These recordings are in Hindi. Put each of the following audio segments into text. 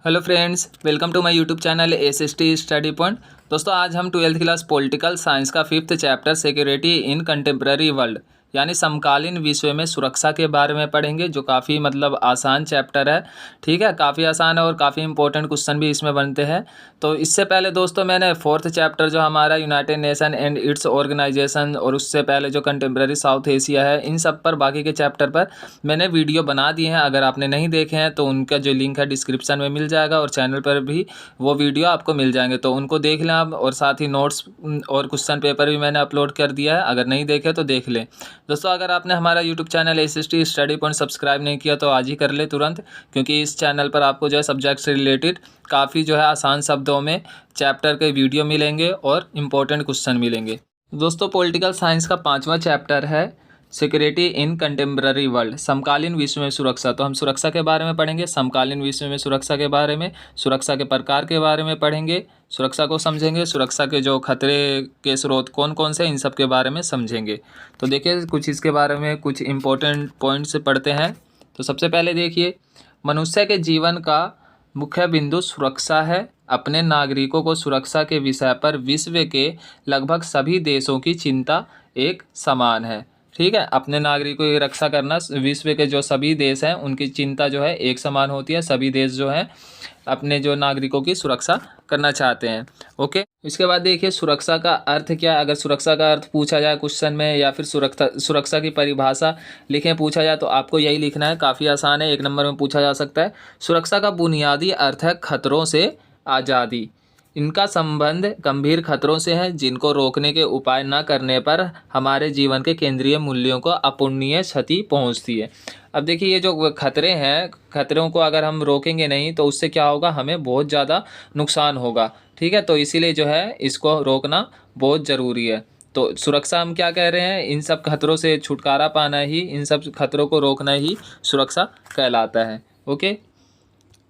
Hello friends, welcome to my YouTube channel SST study point. दोस्तों, आज हम 12th क्लास पॉलिटिकल साइंस का 5th chapter security in contemporary world यानी समकालीन विश्व में सुरक्षा के बारे में पढ़ेंगे, जो काफ़ी आसान चैप्टर है। ठीक है, काफ़ी आसान है और काफ़ी इंपॉर्टेंट क्वेश्चन भी इसमें बनते हैं। तो इससे पहले दोस्तों मैंने 4th चैप्टर जो हमारा United Nation and its organisation और उससे पहले जो कंटेम्प्रेरी साउथ एशिया है, इन सब पर बाकी के चैप्टर पर मैंने वीडियो बना दिए हैं। अगर आपने नहीं देखे हैं तो उनका जो लिंक है डिस्क्रिप्शन में मिल जाएगा और चैनल पर भी वो वीडियो आपको मिल जाएंगे, तो उनको देख लें आप। और साथ ही नोट्स और क्वेश्चन पेपर भी मैंने अपलोड कर दिया है, अगर नहीं देखे तो देख लें। दोस्तों, अगर आपने हमारा YouTube channel SST study point subscribe नहीं किया तो आज ही कर ले तुरंत, क्योंकि इस चैनल पर आपको जो है सब्जेक्ट से रिलेटेड काफ़ी जो है आसान शब्दों में चैप्टर के वीडियो मिलेंगे और इम्पोर्टेंट क्वेश्चन मिलेंगे। दोस्तों, पॉलिटिकल साइंस का 5वां चैप्टर है सिक्योरिटी इन कंटेम्प्रेरी वर्ल्ड, समकालीन विश्व में सुरक्षा। तो हम सुरक्षा के बारे में पढ़ेंगे, समकालीन विश्व में सुरक्षा के बारे में, सुरक्षा के प्रकार के बारे में पढ़ेंगे, सुरक्षा को समझेंगे, सुरक्षा के जो खतरे के स्रोत कौन कौन से, इन सब के बारे में समझेंगे। तो देखिए, कुछ इसके बारे में कुछ इंपॉर्टेंट पॉइंट्स पढ़ते हैं। तो सबसे पहले देखिए, मनुष्य के जीवन का मुख्य बिंदु सुरक्षा है। अपने नागरिकों को सुरक्षा के विषय पर विश्व के लगभग सभी देशों की चिंता एक समान है। ठीक है, अपने नागरिकों की रक्षा करना विश्व के जो सभी देश हैं उनकी चिंता जो है एक समान होती है। सभी देश जो हैं अपने जो नागरिकों की सुरक्षा करना चाहते हैं। ओके, इसके बाद देखिए, सुरक्षा का अर्थ क्या है। अगर सुरक्षा का अर्थ पूछा जाए क्वेश्चन में, या फिर सुरक्षा की परिभाषा लिखें पूछा जाए, तो आपको यही लिखना है। काफ़ी आसान है, 1 नंबर में पूछा जा सकता है। सुरक्षा का बुनियादी अर्थ है खतरों से आज़ादी। इनका संबंध गंभीर खतरों से है, जिनको रोकने के उपाय न करने पर हमारे जीवन के केंद्रीय मूल्यों को अपूरणीय क्षति पहुंचती है। अब देखिए, ये जो खतरे हैं, खतरों को अगर हम रोकेंगे नहीं तो उससे क्या होगा, हमें बहुत ज़्यादा नुकसान होगा। ठीक है, तो इसीलिए जो है इसको रोकना बहुत ज़रूरी है। तो सुरक्षा हम क्या कह रहे हैं, इन सब खतरों से छुटकारा पाना ही, इन सब खतरों को रोकना ही सुरक्षा कहलाता है। ओके,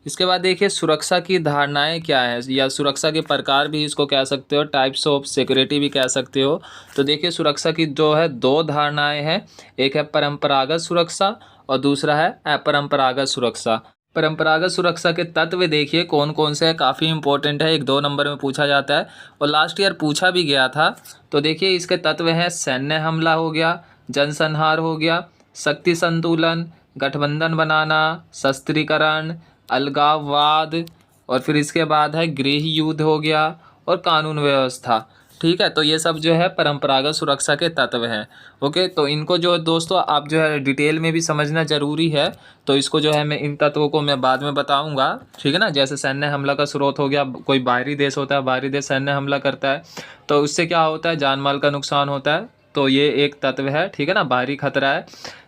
इसके बाद देखिए, सुरक्षा की धारणाएं क्या है, या सुरक्षा के प्रकार भी इसको कह सकते हो, टाइप्स ऑफ सिक्योरिटी भी कह सकते हो। तो देखिए, सुरक्षा की जो है 2 धारणाएं हैं। एक है परंपरागत सुरक्षा और दूसरा है अपरंपरागत सुरक्षा। परंपरागत सुरक्षा के तत्व देखिए कौन कौन से हैं, काफ़ी इंपॉर्टेंट है, 1-2 नंबर में पूछा जाता है और लास्ट ईयर पूछा भी गया था। तो देखिए, इसके तत्व हैं सैन्य हमला हो गया, जनसंहार हो गया, शक्ति संतुलन, गठबंधन बनाना, शस्त्रीकरण, अलगाववाद, और फिर इसके बाद है गृह युद्ध हो गया और कानून व्यवस्था। ठीक है, तो ये सब जो है परंपरागत सुरक्षा के तत्व हैं। ओके, तो इनको जो दोस्तों आप जो है डिटेल में भी समझना ज़रूरी है। तो इसको जो है मैं इन तत्वों को मैं बाद में बताऊंगा। ठीक है ना, जैसे सैन्य हमला का स्रोत हो गया, कोई बाहरी देश होता है, बाहरी देश सैन्य हमला करता है तो उससे क्या होता है, जान माल का नुकसान होता है। तो ये एक तत्व है, ठीक है ना, बाहरी खतरा है।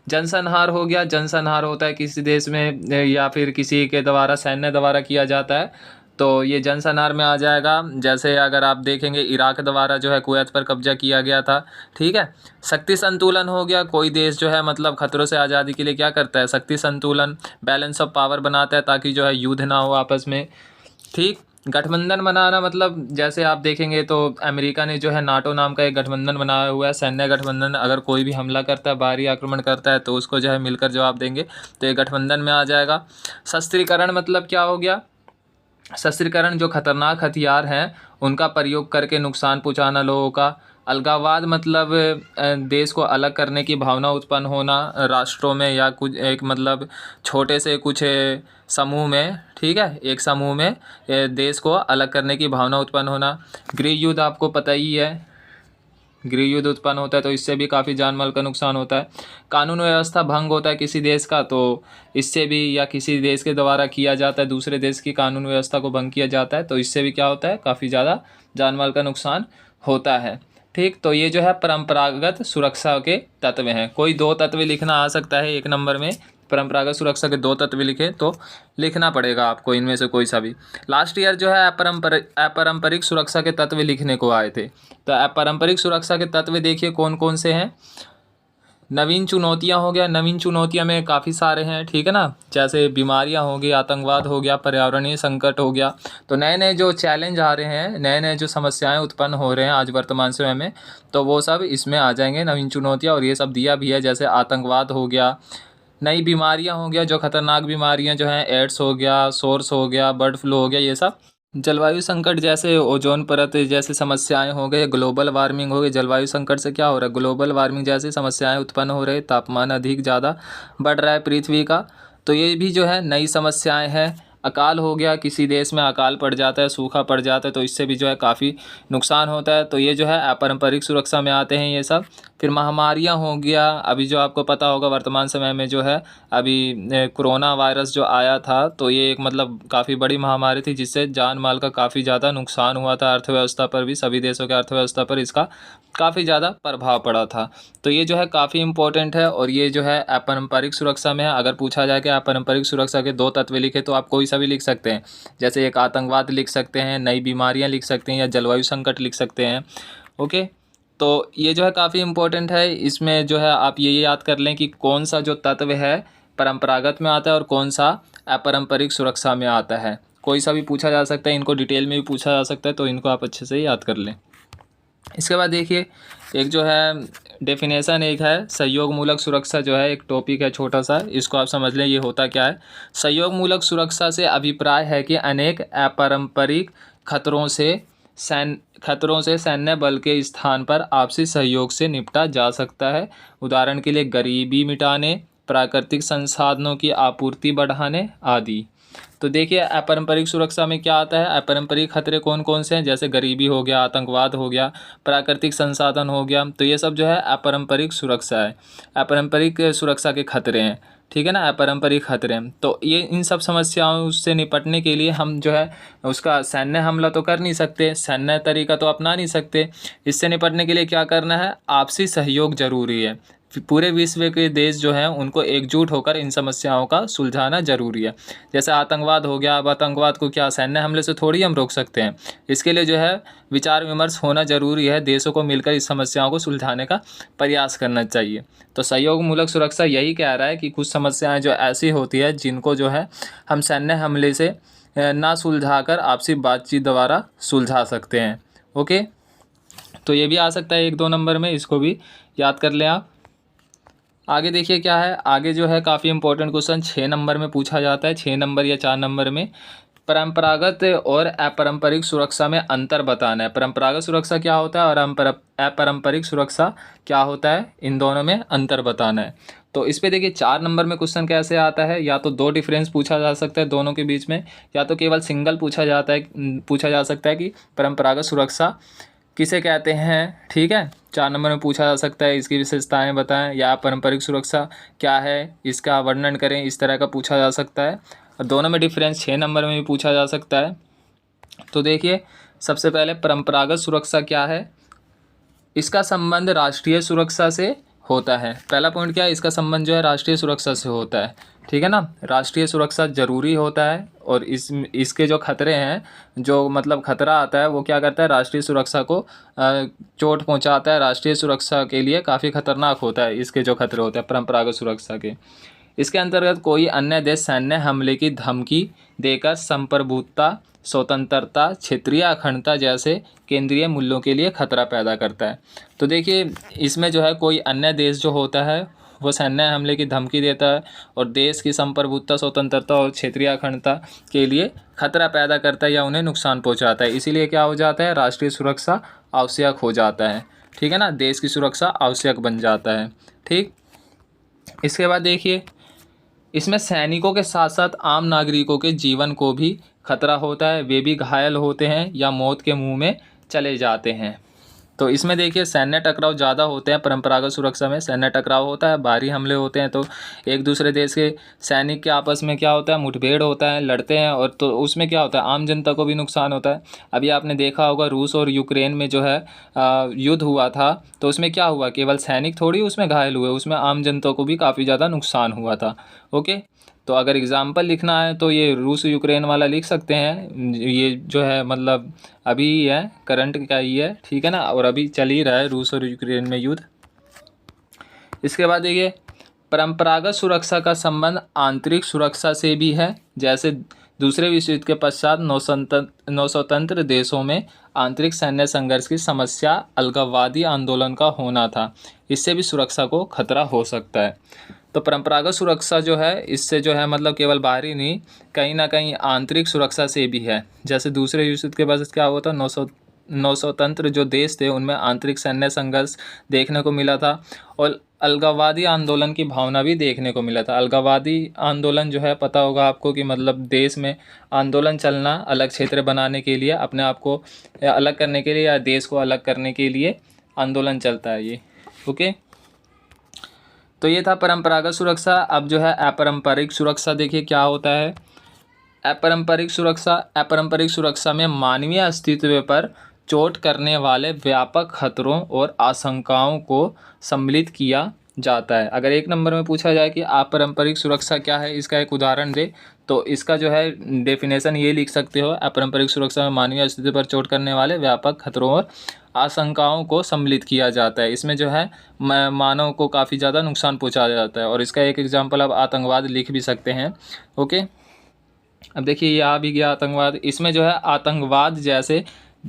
जनसंहार हो गया, जनसंहार होता है किसी देश में या फिर किसी के द्वारा, सैन्य द्वारा किया जाता है, तो ये जनसंहार में आ जाएगा। जैसे अगर आप देखेंगे, इराक द्वारा जो है कुवैत पर कब्जा किया गया था। ठीक है, शक्ति संतुलन हो गया, कोई देश जो है खतरों से आज़ादी के लिए क्या करता है, शक्ति संतुलन, बैलेंस ऑफ पावर बनाता है, ताकि जो है युद्ध ना हो आपस में। ठीक, गठबंधन बनाना जैसे आप देखेंगे तो अमेरिका ने जो है नाटो नाम का एक गठबंधन बनाया हुआ है, सैन्य गठबंधन। अगर कोई भी हमला करता है, बाहरी आक्रमण करता है, तो उसको जो है मिलकर जवाब देंगे, तो ये गठबंधन में आ जाएगा। शस्त्रीकरण क्या हो गया, शस्त्रीकरण जो खतरनाक हथियार हैं उनका प्रयोग करके नुकसान पहुंचाना लोगों का। अलगाववाद देश को अलग करने की भावना उत्पन्न होना राष्ट्रों में, या कुछ एक छोटे से कुछ समूह में। ठीक है, एक समूह में देश को अलग करने की भावना उत्पन्न होना। गृह युद्ध आपको पता ही है, गृह युद्ध उत्पन्न होता है तो इससे भी काफ़ी जान माल का नुकसान होता है। कानून व्यवस्था भंग होता है किसी देश का, तो इससे भी, या किसी देश के द्वारा किया जाता है, दूसरे देश की कानून व्यवस्था को भंग किया जाता है, तो इससे भी क्या होता है, काफ़ी ज़्यादा जान माल का नुकसान होता है। ठीक, तो ये जो है परंपरागत सुरक्षा के तत्व हैं। कोई 2 तत्व लिखना आ सकता है 1 नंबर में, परंपरागत सुरक्षा के 2 तत्व लिखे तो लिखना पड़ेगा आपको इनमें से कोई सा भी। लास्ट ईयर जो है अपारंपरिक सुरक्षा के तत्व लिखने को आए थे। तो अपारंपरिक सुरक्षा के तत्व देखिए कौन कौन से हैं। नवीन चुनौतियां हो गया, नवीन चुनौतियां में काफ़ी सारे हैं। ठीक है ना, जैसे बीमारियां हो गई, आतंकवाद हो गया, पर्यावरणीय संकट हो गया। तो नए नए जो चैलेंज आ रहे हैं, नए नए जो समस्याएं उत्पन्न हो रहे हैं आज वर्तमान समय में, तो वो सब इसमें आ जाएंगे, नवीन चुनौतियां। और ये सब दिया भी है, जैसे आतंकवाद हो गया, नई बीमारियां हो गया, जो खतरनाक बीमारियां जो हैं, एड्स हो गया, सोर्स हो गया, बर्ड फ्लू हो गया, ये सब। जलवायु संकट जैसे ओजोन परत जैसी समस्याएं हो गई, ग्लोबल वार्मिंग हो गई। जलवायु संकट से क्या हो रहा है, ग्लोबल वार्मिंग जैसी समस्याएं उत्पन्न हो रही, तापमान अधिक ज़्यादा बढ़ रहा है पृथ्वी का। तो ये भी जो है नई समस्याएं हैं। अकाल हो गया, किसी देश में अकाल पड़ जाता है, सूखा पड़ जाता है, तो इससे भी जो है काफ़ी नुकसान होता है। तो ये जो है अपारंपरिक सुरक्षा में आते हैं ये सब। फिर महामारियां हो गया, अभी जो आपको पता होगा वर्तमान समय में जो है अभी कोरोना वायरस जो आया था, तो ये एक मतलब काफ़ी बड़ी महामारी थी, जिससे जान माल का काफ़ी ज़्यादा नुकसान हुआ था। अर्थव्यवस्था पर भी, सभी देशों के अर्थव्यवस्था पर इसका काफ़ी ज़्यादा प्रभाव पड़ा था। तो ये जो है काफ़ी इम्पोर्टेंट है, और ये जो है अपारंपरिक सुरक्षा में है। अगर पूछा जाए कि अपारंपरिक सुरक्षा के 2 तत्व लिखे, तो आप कोई सा भी लिख सकते हैं। जैसे एक आतंकवाद लिख सकते हैं, नई बीमारियां लिख सकते हैं, या जलवायु संकट लिख सकते हैं। ओके, तो ये जो है काफ़ी इम्पोर्टेंट है। इसमें जो है आप ये याद कर लें कि कौन सा जो तत्व है परंपरागत में आता है और कौन सा अपारंपरिक सुरक्षा में आता है। कोई सा भी पूछा जा सकता है, इनको डिटेल में भी पूछा जा सकता है, तो इनको आप अच्छे से याद कर लें। इसके बाद देखिए, एक जो है डेफिनेशन एक है सहयोग मूलक सुरक्षा, जो है एक टॉपिक है छोटा सा, इसको आप समझ लें ये होता क्या है। सहयोग मूलक सुरक्षा से अभिप्राय है कि अनेक अपारंपरिक खतरों से सैन्य बल के स्थान पर आपसी सहयोग से निपटा जा सकता है। उदाहरण के लिए गरीबी मिटाने, प्राकृतिक संसाधनों की आपूर्ति बढ़ाने आदि। तो देखिए अपारंपरिक सुरक्षा में क्या आता है, अपारंपरिक खतरे कौन कौन से हैं, जैसे गरीबी हो गया, आतंकवाद हो गया, प्राकृतिक संसाधन हो गया। तो ये सब जो है अपारंपरिक सुरक्षा है, अपारंपरिक सुरक्षा के खतरे हैं। ठीक है ना, अपारंपरिक खतरे हैं। तो ये इन सब समस्याओं से निपटने के लिए हम जो है उसका सैन्य हमला तो कर नहीं सकते, सैन्य तरीका तो अपना नहीं सकते। इससे निपटने के लिए क्या करना है, आपसी सहयोग जरूरी है। पूरे विश्व के देश जो हैं उनको एकजुट होकर इन समस्याओं का सुलझाना जरूरी है। जैसे आतंकवाद हो गया, अब आतंकवाद को क्या सैन्य हमले से थोड़ी हम रोक सकते हैं। इसके लिए जो है विचार विमर्श होना जरूरी है, देशों को मिलकर इस समस्याओं को सुलझाने का प्रयास करना चाहिए। तो सहयोग मूलक सुरक्षा यही कह रहा है कि कुछ समस्याएं जो ऐसी होती है जिनको जो है हम सैन्य हमले से ना सुलझाकर आपसी बातचीत द्वारा सुलझा सकते हैं। ओके, तो ये भी आ सकता है 1-2 नंबर में, इसको भी याद कर लें आप। आगे देखिए क्या है, आगे जो है काफ़ी इंपॉर्टेंट क्वेश्चन 6 नंबर में पूछा जाता है, 6 नंबर या 4 नंबर में। परंपरागत और अपारंपरिक सुरक्षा में अंतर बताना है। परंपरागत सुरक्षा क्या होता है और अपारंपरिक सुरक्षा क्या होता है, इन दोनों में अंतर बताना है। तो इस पे देखिए 4 नंबर में क्वेश्चन कैसे आता है, या तो 2 डिफरेंस पूछा जा सकता है दोनों के बीच में, या तो केवल सिंगल पूछा जा सकता है कि परंपरागत सुरक्षा किसे कहते हैं। ठीक है, 4 नंबर में पूछा जा सकता है इसकी विशेषताएं बताएं, या पारंपरिक सुरक्षा क्या है इसका वर्णन करें, इस तरह का पूछा जा सकता है। और दोनों में डिफरेंस 6 नंबर में भी पूछा जा सकता है। तो देखिए सबसे पहले परंपरागत सुरक्षा क्या है, इसका संबंध राष्ट्रीय सुरक्षा से होता है। पहला पॉइंट क्या है, इसका संबंध जो है राष्ट्रीय सुरक्षा से होता है। ठीक है ना, राष्ट्रीय सुरक्षा जरूरी होता है, और इसके जो खतरे हैं, जो मतलब खतरा आता है वो क्या करता है, राष्ट्रीय सुरक्षा को चोट पहुंचाता है। राष्ट्रीय सुरक्षा के लिए काफ़ी खतरनाक होता है इसके जो खतरे होते हैं परंपरागत सुरक्षा के। इसके अंतर्गत कोई अन्य देश सैन्य हमले की धमकी देकर संप्रभुता, स्वतंत्रता, क्षेत्रीय अखंडता जैसे केंद्रीय मूल्यों के लिए खतरा पैदा करता है। तो देखिए इसमें जो है कोई अन्य देश जो होता है वो सैन्य हमले की धमकी देता है और देश की संप्रभुता, स्वतंत्रता और क्षेत्रीय अखंडता के लिए खतरा पैदा करता है या उन्हें नुकसान पहुंचाता है। इसीलिए क्या हो जाता है, राष्ट्रीय सुरक्षा आवश्यक हो जाता है। ठीक है ना, देश की सुरक्षा आवश्यक बन जाता है। ठीक, इसके बाद देखिए इसमें सैनिकों के साथ साथ आम नागरिकों के जीवन को भी खतरा होता है, वे भी घायल होते हैं या मौत के मुंह में चले जाते हैं। तो इसमें देखिए सैन्य टकराव ज़्यादा होते हैं, परंपरागत सुरक्षा में सैन्य टकराव होता है, बाहरी हमले होते हैं, तो एक दूसरे देश के सैनिक के आपस में क्या होता है, मुठभेड़ होता है, लड़ते हैं, और तो उसमें क्या होता है, आम जनता को भी नुकसान होता है। अभी आपने देखा होगा रूस और यूक्रेन में जो है युद्ध हुआ था, तो उसमें क्या हुआ, केवल सैनिक थोड़ी उसमें घायल हुए, उसमें आम जनता को भी काफ़ी ज़्यादा नुकसान हुआ था। ओके, तो अगर एग्ज़ाम्पल लिखना है तो ये रूस यूक्रेन वाला लिख सकते हैं, ये जो है मतलब अभी ही है, करंट का ही है। ठीक है ना, और अभी चल ही रहा है रूस और यूक्रेन में युद्ध। इसके बाद देखिए परंपरागत सुरक्षा का संबंध आंतरिक सुरक्षा से भी है। जैसे दूसरे विश्व युद्ध के पश्चात नौस्वतंत्र देशों में आंतरिक सैन्य संघर्ष की समस्या अलगाववादी आंदोलन का होना था, इससे भी सुरक्षा को खतरा हो सकता है। तो परंपरागत सुरक्षा जो है इससे जो है मतलब केवल बाहरी नहीं, कहीं ना कहीं आंतरिक सुरक्षा से भी है। जैसे दूसरे विश्व युद्ध के बाद क्या हुआ था, 9 स्वतंत्र जो देश थे उनमें आंतरिक सैन्य संघर्ष देखने को मिला था और अलगाववादी आंदोलन की भावना भी देखने को मिला था। अलगाववादी आंदोलन जो है पता होगा आपको कि मतलब देश में आंदोलन चलना अलग क्षेत्र बनाने के लिए, अपने आप को अलग करने के लिए या देश को अलग करने के लिए आंदोलन चलता है ये। ओके, तो ये था परंपरागत सुरक्षा। अब जो है अपारंपरिक सुरक्षा देखिए क्या होता है। अपारंपरिक सुरक्षा में मानवीय अस्तित्व पर चोट करने वाले व्यापक खतरों और आशंकाओं को सम्मिलित किया जाता है। अगर एक नंबर में पूछा जाए कि अपारंपरिक सुरक्षा क्या है, इसका एक उदाहरण दे, तो इसका जो है डेफिनेशन ये लिख सकते हो, अपारंपरिक सुरक्षा में मानवीय अस्तित्व पर चोट करने वाले व्यापक खतरों और आशंकाओं को सम्मिलित किया जाता है। इसमें जो है मानव को काफ़ी ज़्यादा नुकसान पहुँचाया जाता है। और इसका एक एग्जाम्पल आप आतंकवाद लिख भी सकते हैं। ओके, अब देखिए ये आ भी गया आतंकवाद। इसमें जो है आतंकवाद जैसे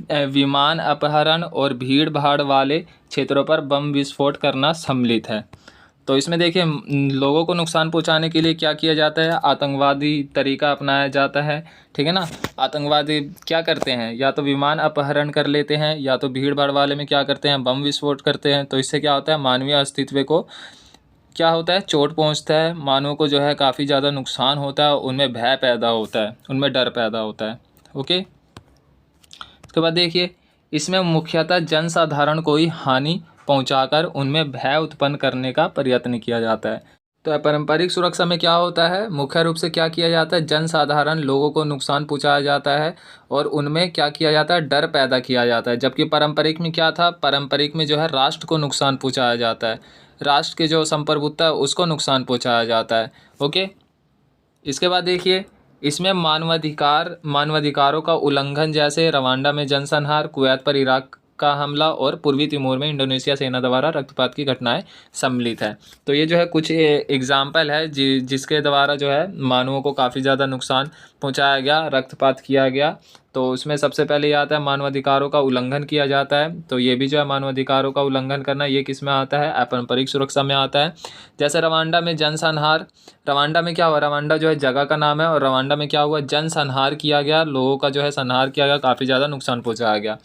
विमान अपहरण और भीड़ भाड़ वाले क्षेत्रों पर बम विस्फोट करना सम्मिलित है। तो इसमें देखिए लोगों को नुकसान पहुंचाने के लिए क्या किया जाता है, आतंकवादी तरीका अपनाया जाता है। ठीक है ना, आतंकवादी क्या करते हैं, या तो विमान अपहरण कर लेते हैं या तो भीड़ भाड़ वाले में क्या करते हैं, बम विस्फोट करते हैं। तो इससे क्या होता है, मानवीय अस्तित्व को क्या होता है, चोट पहुंचता है, मानव को जो है काफ़ी ज़्यादा नुकसान होता है, उनमें भय पैदा होता है, उनमें डर पैदा होता है। ओके, उसके बाद देखिए इसमें मुख्यतः जनसाधारण को ही हानि पहुंचाकर उनमें भय उत्पन्न करने का प्रयत्न किया जाता है। तो पारंपरिक सुरक्षा में क्या होता है, मुख्य रूप से क्या किया जाता है, जनसाधारण लोगों को नुकसान पहुंचाया जाता है और उनमें क्या किया जाता है, डर पैदा किया जाता है। जबकि पारंपरिक में क्या था, पारंपरिक में जो है राष्ट्र को नुकसान पहुंचाया जाता है, राष्ट्र के जो संप्रभुता है उसको नुकसान पहुंचाया जाता है। ओके, इसके बाद देखिए इसमें मानवाधिकारों का उल्लंघन, जैसे रवांडा में जनसंहार, कुवैत पर इराक का हमला और पूर्वी तिमोर में इंडोनेशिया सेना द्वारा रक्तपात की घटनाएं सम्मिलित है। तो ये जो है कुछ एग्जाम्पल है जिसके द्वारा जो है मानवों को काफ़ी ज़्यादा नुकसान पहुंचाया गया, रक्तपात किया गया। तो उसमें सबसे पहले ये आता है मानवाधिकारों का उल्लंघन किया जाता है। तो ये भी जो है मानवाधिकारों का उल्लंघन करना, ये किस में आता है, अपारंपरिक सुरक्षा में आता है। जैसे रवांडा में जनसंहार, रवांडा में क्या हुआ, रवांडा जो है जगह का नाम है और रवांडा में क्या हुआ, जनसंहार किया गया, लोगों का जो है संहार किया गया, काफ़ी ज़्यादा नुकसान पहुँचाया गया।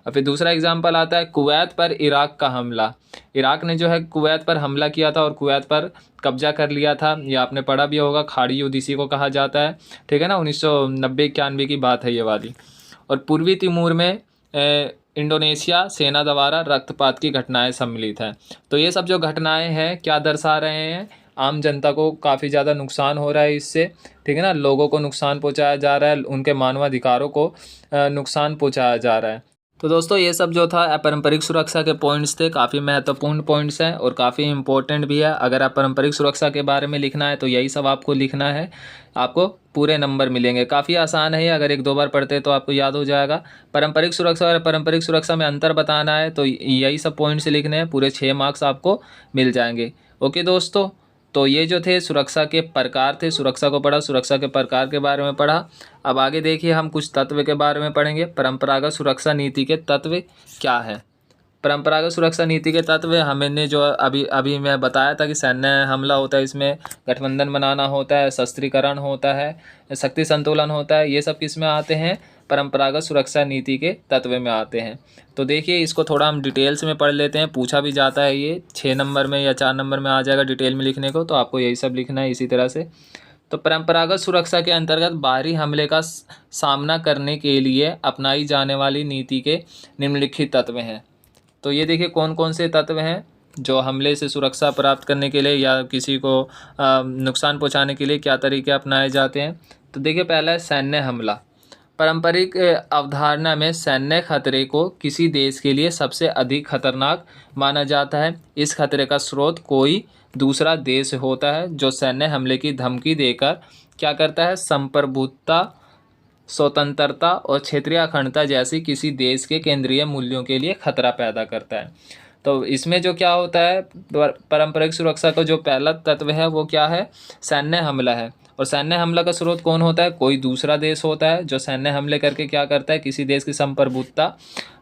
और फिर दूसरा एग्जाम्पल आता है कुवैत पर इराक का हमला। इराक ने जो है कुवैत पर हमला किया था और कुवैत पर कब्जा कर लिया था। ये आपने पढ़ा भी होगा, खाड़ी युद्ध इसी को कहा जाता है। ठीक है ना, 1990-91 की बात है ये वाली। और पूर्वी तिमोर में इंडोनेशिया सेना द्वारा रक्तपात की घटनाएं सम्मिलित हैं। तो ये सब जो घटनाएं हैं क्या दर्शा रहे हैं, आम जनता को काफ़ी ज़्यादा नुकसान हो रहा है इससे। ठीक है ना, लोगों को नुकसान पहुंचाया जा रहा है, उनके मानवाधिकारों को नुकसान पहुंचाया जा रहा है। तो दोस्तों ये सब जो था अपारंपरिक सुरक्षा के पॉइंट्स थे, काफ़ी महत्वपूर्ण पॉइंट्स हैं और काफ़ी इंपॉर्टेंट भी है। अगर अपारंपरिक सुरक्षा के बारे में लिखना है तो यही सब आपको लिखना है, आपको पूरे नंबर मिलेंगे। काफ़ी आसान है, अगर 1-2 बार पढ़ते तो आपको याद हो जाएगा। पारंपरिक सुरक्षा और पारंपरिक सुरक्षा में अंतर बताना है तो यही सब पॉइंट्स लिखने हैं, पूरे 6 मार्क्स आपको मिल जाएंगे। ओके दोस्तों, तो ये जो थे सुरक्षा के प्रकार थे, सुरक्षा को पढ़ा, सुरक्षा के प्रकार के बारे में पढ़ा। अब आगे देखिए हम कुछ तत्व के बारे में पढ़ेंगे। परंपरागत सुरक्षा नीति के तत्व क्या है। परंपरागत सुरक्षा नीति के तत्व हमने जो अभी मैं बताया था कि सैन्य हमला होता है, इसमें गठबंधन बनाना होता है, शस्त्रीकरण होता है, शक्ति संतुलन होता है, ये सब किस में आते हैं, परंपरागत सुरक्षा नीति के तत्व में आते हैं। तो देखिए इसको थोड़ा हम डिटेल्स में पढ़ लेते हैं, पूछा भी जाता है, ये 6 नंबर में या 4 नंबर में आ जाएगा डिटेल में लिखने को, तो आपको यही सब लिखना है इसी तरह से। तो परंपरागत सुरक्षा के अंतर्गत बाहरी हमले का सामना करने के लिए अपनाई जाने वाली नीति के निम्नलिखित तत्व हैं। तो ये देखिए कौन कौन से तत्व हैं जो हमले से सुरक्षा प्राप्त करने के लिए या किसी को नुकसान पहुंचाने के लिए क्या तरीके अपनाए जाते हैं। तो देखिए पहला है सैन्य हमला। पारंपरिक अवधारणा में सैन्य खतरे को किसी देश के लिए सबसे अधिक खतरनाक माना जाता है। इस खतरे का स्रोत कोई दूसरा देश होता है जो सैन्य हमले की धमकी देकर क्या करता है, संप्रभुता, स्वतंत्रता और क्षेत्रीय अखंडता जैसी किसी देश के केंद्रीय मूल्यों के लिए खतरा पैदा करता है। तो इसमें जो क्या होता है, पारंपरिक सुरक्षा का जो पहला तत्व है वो क्या है, सैन्य हमला है। और सैन्य हमला का स्रोत कौन होता है, कोई दूसरा देश होता है जो सैन्य हमले करके क्या करता है, किसी देश की संप्रभुता,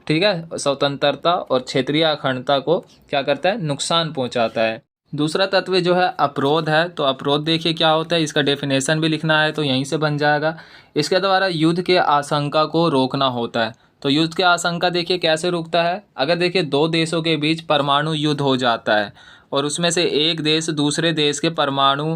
ठीक है, स्वतंत्रता और क्षेत्रीय अखंडता को क्या करता है, नुकसान पहुंचाता है। दूसरा तत्व जो है अपरोध है। तो अपरोध देखिए क्या होता है, इसका डेफिनेशन भी लिखना है तो यहीं से बन जाएगा। इसके द्वारा युद्ध के आशंका को रोकना होता है। तो युद्ध की आशंका देखिए कैसे रुकता है, अगर देखिए दो देशों के बीच परमाणु युद्ध हो जाता है और उसमें से एक देश दूसरे देश के परमाणु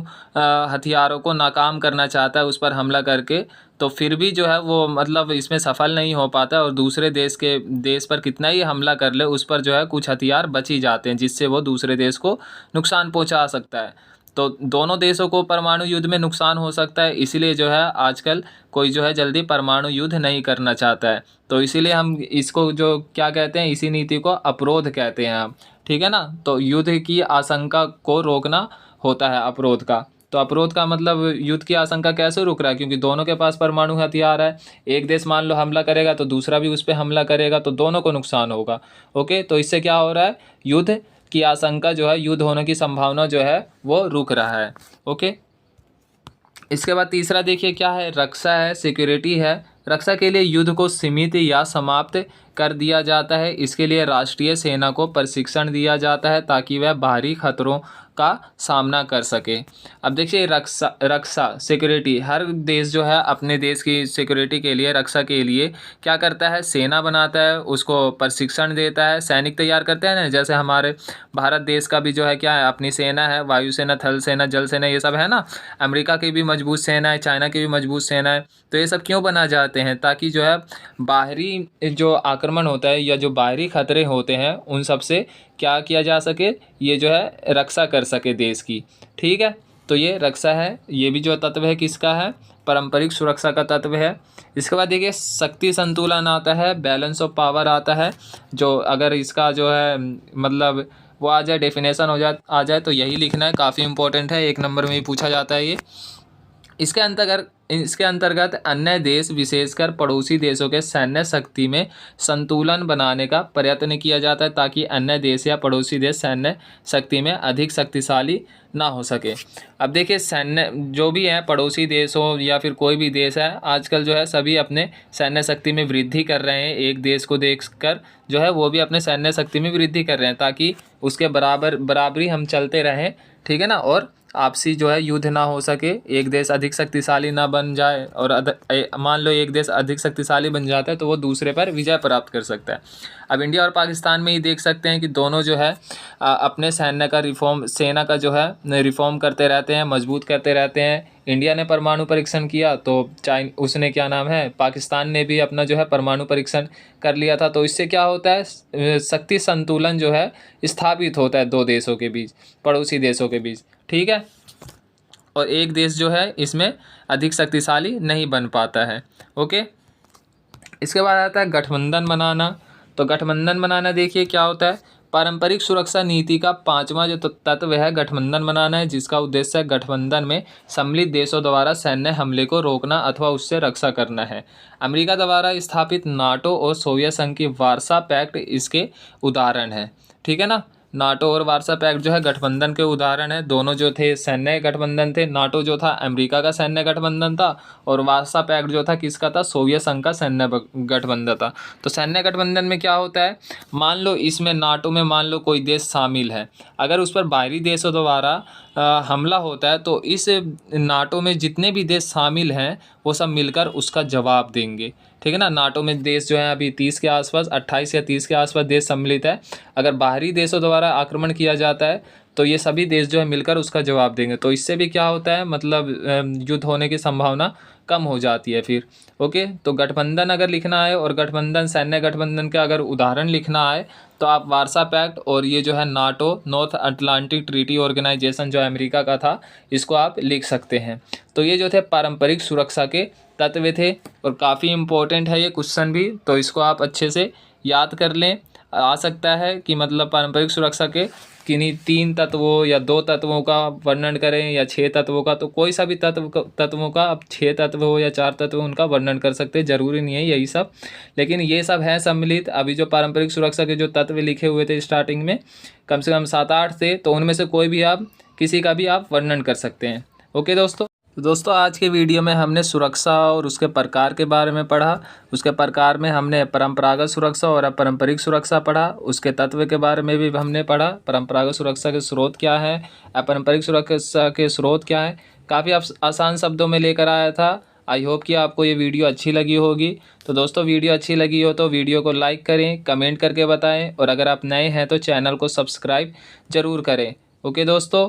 हथियारों को नाकाम करना चाहता है उस पर हमला करके, तो फिर भी जो है वो मतलब इसमें सफल नहीं हो पाता और दूसरे देश पर कितना ही हमला कर ले उस पर जो है कुछ हथियार बच ही जाते हैं जिससे वो दूसरे देश को नुकसान पहुंचा सकता है। तो दोनों देशों को परमाणु युद्ध में नुकसान हो सकता है, इसीलिए जो है आजकल कोई जो है जल्दी परमाणु युद्ध नहीं करना चाहता है। तो इसीलिए हम इसको जो क्या कहते हैं, इसी नीति को अपरोध कहते हैं हम, ठीक है ना। तो युद्ध की आशंका को रोकना होता है अपरोध का। तो अपरोध का मतलब युद्ध की आशंका कैसे रुक रहा है, क्योंकि दोनों के पास परमाणु हथियार है। एक देश मान लो हमला करेगा तो दूसरा भी उस पर हमला करेगा तो दोनों को नुकसान होगा। ओके, तो इससे क्या हो रहा है, युद्ध की आशंका जो है, युद्ध होने की संभावना जो है वो रुक रहा है। ओके, इसके बाद तीसरा देखिए क्या है, रक्षा है, सिक्योरिटी है। रक्षा के लिए युद्ध को सीमित या समाप्त कर दिया जाता है। इसके लिए राष्ट्रीय सेना को प्रशिक्षण दिया जाता है ताकि वह बाहरी खतरों का सामना कर सके। अब देखिए रक्षा सिक्योरिटी, हर देश जो है अपने देश की सिक्योरिटी के लिए, रक्षा के लिए क्या करता है, सेना बनाता है, उसको प्रशिक्षण देता है, सैनिक तैयार करते हैं ना। जैसे हमारे भारत देश का भी जो है क्या है, अपनी सेना है, वायुसेना, थल सेना, जल सेना, ये सब है ना। अमेरिका की भी मजबूत सेना है, चाइना की भी मजबूत सेना है। तो ये सब क्यों बना जाते हैं, ताकि जो है बाहरी जो आक्रमण होता है या जो बाहरी खतरे होते हैं उन सब से क्या किया जा सके, ये जो है रक्षा कर सके देश की। ठीक है, तो ये रक्षा है, ये भी जो तत्व है किसका है, पारंपरिक सुरक्षा का तत्व है। इसके बाद देखिए शक्ति संतुलन आता है, बैलेंस ऑफ पावर आता है। जो अगर इसका जो है मतलब वो आ जाए, डेफिनेशन आ जाए तो यही लिखना है, काफ़ी इंपॉर्टेंट है, 1 नंबर में ही पूछा जाता है ये। इसके अंतर्गत अन्य देश विशेषकर पड़ोसी देशों के सैन्य शक्ति में संतुलन बनाने का प्रयत्न किया जाता है ताकि अन्य देश या पड़ोसी देश सैन्य शक्ति में अधिक शक्तिशाली ना हो सके। अब देखिए सैन्य जो भी है, पड़ोसी देश हो या फिर कोई भी देश है, आजकल जो है सभी अपने सैन्य शक्ति में वृद्धि कर रहे हैं। एक देश को देखकर जो है वो भी अपने सैन्य शक्ति में वृद्धि कर रहे हैं ताकि उसके बराबरी हम चलते रहें, ठीक है ना। और आपसी जो है युद्ध ना हो सके, एक देश अधिक शक्तिशाली ना बन जाए और मान लो एक देश अधिक शक्तिशाली बन जाता है तो वो दूसरे पर विजय प्राप्त कर सकता है। अब इंडिया और पाकिस्तान में ही देख सकते हैं कि दोनों जो है अपने सेना का जो है रिफॉर्म करते रहते हैं, मजबूत करते रहते हैं। इंडिया ने परमाणु परीक्षण किया तो उसने क्या नाम है, पाकिस्तान ने भी अपना जो है परमाणु परीक्षण कर लिया था। तो इससे क्या होता है, शक्ति संतुलन जो है स्थापित होता है दो देशों के बीच, पड़ोसी देशों के बीच, ठीक है। और एक देश जो है इसमें अधिक शक्तिशाली नहीं बन पाता है। ओके, इसके बाद आता है गठबंधन बनाना। तो गठबंधन बनाना देखिए क्या होता है, पारंपरिक सुरक्षा नीति का 5वां जो तत्व है गठबंधन बनाना है, जिसका उद्देश्य है गठबंधन में सम्मिलित देशों द्वारा सैन्य हमले को रोकना अथवा उससे रक्षा करना है। अमेरिका द्वारा स्थापित नाटो और सोवियत संघ की वार्सा पैक्ट इसके उदाहरण है, ठीक है ना। नाटो और वार्सा पैक्ट जो है गठबंधन के उदाहरण है। दोनों जो थे सैन्य गठबंधन थे। नाटो जो था अमेरिका का सैन्य गठबंधन था और वार्सा पैक्ट जो था किसका था, सोवियत संघ का सैन्य गठबंधन था। तो सैन्य गठबंधन में क्या होता है, मान लो इसमें नाटो में मान लो कोई देश शामिल है, अगर उस पर बाहरी देशों द्वारा हमला होता है तो इस नाटो में जितने भी देश शामिल हैं वो सब मिलकर उसका जवाब देंगे, ठीक है ना। नाटो में देश जो है अभी 30 के आसपास, 28 या 30 के आसपास देश सम्मिलित है। अगर बाहरी देशों द्वारा आक्रमण किया जाता है तो ये सभी देश जो है मिलकर उसका जवाब देंगे। तो इससे भी क्या होता है, मतलब युद्ध होने की संभावना कम हो जाती है फिर। ओके, तो गठबंधन अगर लिखना है और गठबंधन सैन्य गठबंधन का अगर उदाहरण लिखना है तो आप वार्सा पैक्ट और ये जो है NATO, North Atlantic Treaty Organisation जो अमेरिका का था, इसको आप लिख सकते हैं। तो ये जो थे पारंपरिक सुरक्षा के तत्व थे और काफ़ी इम्पोर्टेंट है ये क्वेश्चन भी, तो इसको आप अच्छे से याद कर लें। आ सकता है कि मतलब पारंपरिक सुरक्षा के किन्हीं 3 तत्वों या 2 तत्वों का वर्णन करें या 6 तत्वों का, तो कोई सा भी तत्वों का, अब 6 तत्व हो या 4 तत्व उनका वर्णन कर सकते हैं, ज़रूरी नहीं है यही सब, लेकिन ये सब है सम्मिलित। अभी जो पारंपरिक सुरक्षा के जो तत्व लिखे हुए थे स्टार्टिंग में कम से कम 7-8 थे, तो उनमें से कोई भी आप किसी का भी आप वर्णन कर सकते हैं। ओके दोस्तों। तो दोस्तों आज के वीडियो में हमने सुरक्षा और उसके प्रकार के बारे में पढ़ा। उसके प्रकार में हमने परंपरागत सुरक्षा और अपारंपरिक सुरक्षा पढ़ा। उसके तत्व के बारे में भी हमने पढ़ा। परंपरागत सुरक्षा के स्रोत क्या है, अपारंपरिक सुरक्षा के स्रोत क्या है। काफ़ी आसान शब्दों में लेकर आया था। आई होप कि आपको ये वीडियो अच्छी लगी होगी। तो दोस्तों वीडियो अच्छी लगी हो तो वीडियो को लाइक करें, कमेंट करके बताएं और अगर आप नए हैं तो चैनल को सब्सक्राइब ज़रूर करें। ओके दोस्तों।